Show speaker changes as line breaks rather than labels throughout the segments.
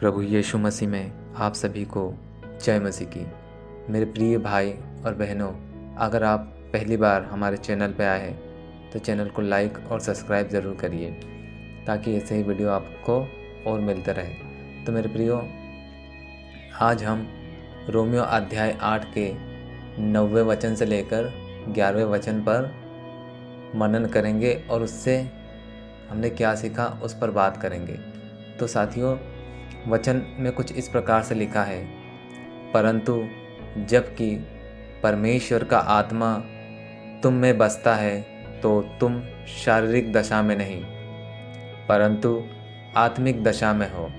प्रभु यीशु मसीह में आप सभी को जय मसीह की। मेरे प्रिय भाई और बहनों, अगर आप पहली बार हमारे चैनल पर आए हैं तो चैनल को लाइक और सब्सक्राइब ज़रूर करिए ताकि ऐसे ही वीडियो आपको और मिलते रहे। तो मेरे प्रियो, आज हम रोमियो अध्याय 8 के 9वें वचन से लेकर 11वें वचन पर मनन करेंगे और उससे हमने क्या सीखा उस पर बात करेंगे। तो साथियों, वचन में कुछ इस प्रकार से लिखा है, परंतु जबकि परमेश्वर का आत्मा तुम में बसता है तो तुम शारीरिक दशा में नहीं परंतु आत्मिक दशा में हो।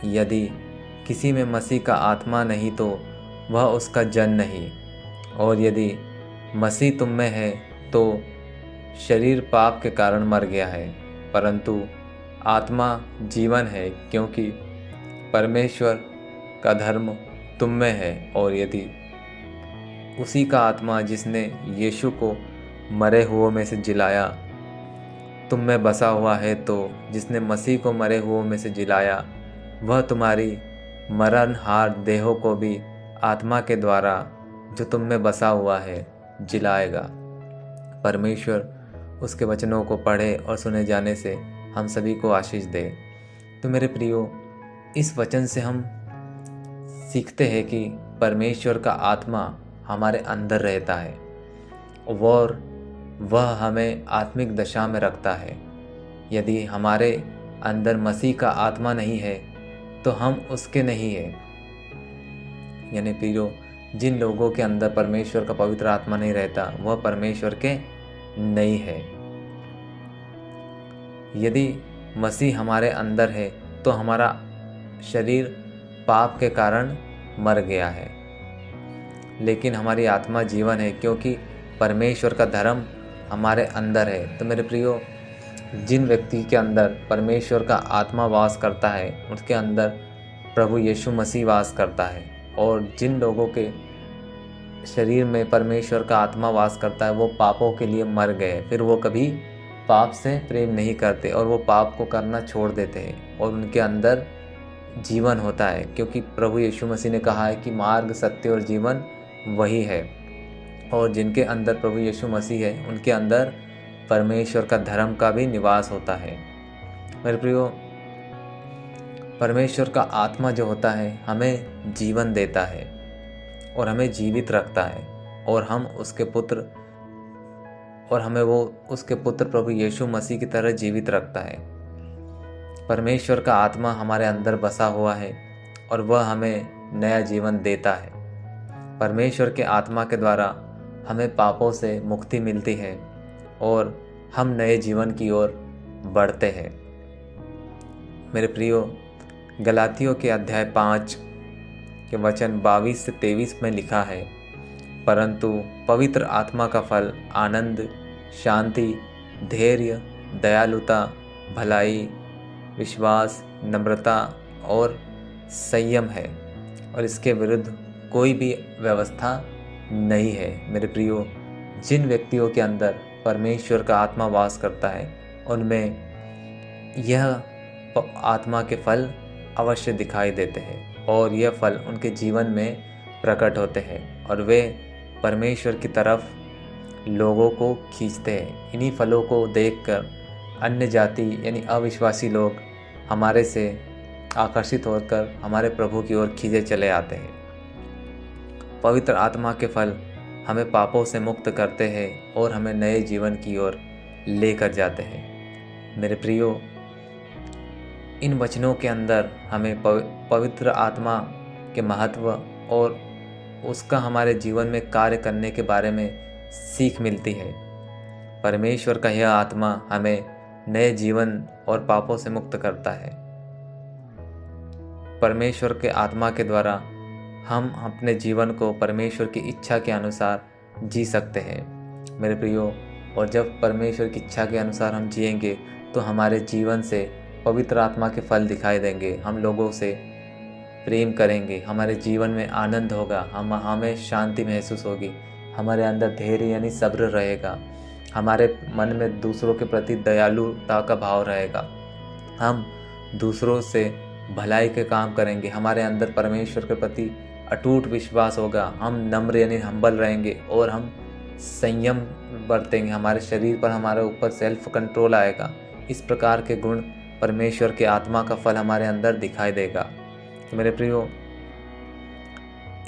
यदि किसी में मसीह का आत्मा नहीं तो वह उसका जन नहीं, और यदि मसीह तुम में है तो शरीर पाप के कारण मर गया है, परंतु आत्मा जीवन है, क्योंकि परमेश्वर का धर्म तुम में है। और यदि उसी का आत्मा जिसने यीशु को मरे हुओं में से जिलाया तुम में बसा हुआ है, तो जिसने मसीह को मरे हुओं में से जिलाया वह तुम्हारी मरणहार देहों को भी आत्मा के द्वारा जो तुम में बसा हुआ है जिलाएगा। परमेश्वर उसके वचनों को पढ़े और सुने जाने से हम सभी को आशीष दे। तो मेरे प्रियो, इस वचन से हम सीखते हैं कि परमेश्वर का आत्मा हमारे अंदर रहता है और वह हमें आत्मिक दशा में रखता है। यदि हमारे अंदर मसीह का आत्मा नहीं है तो हम उसके नहीं हैं। यानी प्रियो, जिन लोगों के अंदर परमेश्वर का पवित्र आत्मा नहीं रहता वह परमेश्वर के नहीं है। यदि मसीह हमारे अंदर है तो हमारा शरीर पाप के कारण मर गया है, लेकिन हमारी आत्मा जीवन है, क्योंकि परमेश्वर का धर्म हमारे अंदर है। तो मेरे प्रियो, जिन व्यक्ति के अंदर परमेश्वर का आत्मा वास करता है उसके अंदर प्रभु यीशु मसीह वास करता है, और जिन लोगों के शरीर में परमेश्वर का आत्मा वास करता है वो पापों के लिए मर गए, फिर वो कभी पाप से प्रेम नहीं करते और वो पाप को करना छोड़ देते हैं और उनके अंदर जीवन होता है, क्योंकि प्रभु यीशु मसीह ने कहा है कि मार्ग, सत्य और जीवन वही है। और जिनके अंदर प्रभु यीशु मसीह है उनके अंदर परमेश्वर का धर्म का भी निवास होता है। मेरे प्रियो, परमेश्वर का आत्मा जो होता है हमें जीवन देता है और हमें जीवित रखता है, और हम उसके पुत्र और हमें वो उसके पुत्र प्रभु यीशु मसीह की तरह जीवित रखता है। परमेश्वर का आत्मा हमारे अंदर बसा हुआ है और वह हमें नया जीवन देता है। परमेश्वर के आत्मा के द्वारा हमें पापों से मुक्ति मिलती है और हम नए जीवन की ओर बढ़ते हैं। मेरे प्रियो, गलातियों के अध्याय 5 के वचन 22 से 23 में लिखा है, परंतु पवित्र आत्मा का फल आनंद, शांति, धैर्य, दयालुता, भलाई, विश्वास, नम्रता और संयम है, और इसके विरुद्ध कोई भी व्यवस्था नहीं है। मेरे प्रियो, जिन व्यक्तियों के अंदर परमेश्वर का आत्मा वास करता है उनमें यह आत्मा के फल अवश्य दिखाई देते हैं और यह फल उनके जीवन में प्रकट होते हैं और वे परमेश्वर की तरफ लोगों को खींचते हैं। इन्हीं फलों को देखकर अन्य जाति यानी अविश्वासी लोग हमारे से आकर्षित होकर हमारे प्रभु की ओर खींचे चले आते हैं। पवित्र आत्मा के फल हमें पापों से मुक्त करते हैं और हमें नए जीवन की ओर लेकर जाते हैं। मेरे प्रियो, इन वचनों के अंदर हमें पवित्र आत्मा के महत्व और उसका हमारे जीवन में कार्य करने के बारे में सीख मिलती है। परमेश्वर का यह आत्मा हमें नए जीवन और पापों से मुक्त करता है। परमेश्वर के आत्मा के द्वारा हम अपने जीवन को परमेश्वर की इच्छा के अनुसार जी सकते हैं। मेरे प्रियो, और जब परमेश्वर की इच्छा के अनुसार हम जिएंगे तो हमारे जीवन से पवित्र आत्मा के फल दिखाई देंगे। हम लोगों से प्रेम करेंगे, हमारे जीवन में आनंद होगा, हमें शांति महसूस होगी, हमारे अंदर धैर्य यानी सब्र रहेगा, हमारे मन में दूसरों के प्रति दयालुता का भाव रहेगा, हम दूसरों से भलाई के काम करेंगे, हमारे अंदर परमेश्वर के प्रति अटूट विश्वास होगा, हम नम्र यानी हम्बल रहेंगे और हम संयम बरतेंगे, हमारे शरीर पर हमारे ऊपर सेल्फ कंट्रोल आएगा। इस प्रकार के गुण परमेश्वर के आत्मा का फल हमारे अंदर दिखाई देगा। तो मेरे प्रियो,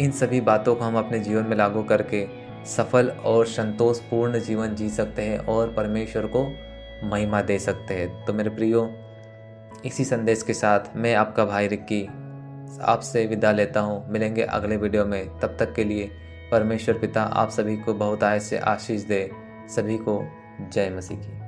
इन सभी बातों को हम अपने जीवन में लागू करके सफल और संतोषपूर्ण जीवन जी सकते हैं और परमेश्वर को महिमा दे सकते हैं। तो मेरे प्रियो, इसी संदेश के साथ मैं आपका भाई रिक्की आपसे विदा लेता हूँ। मिलेंगे अगले वीडियो में। तब तक के लिए परमेश्वर पिता आप सभी को बहुत आय से आशीष दे। सभी को जय मसीह की।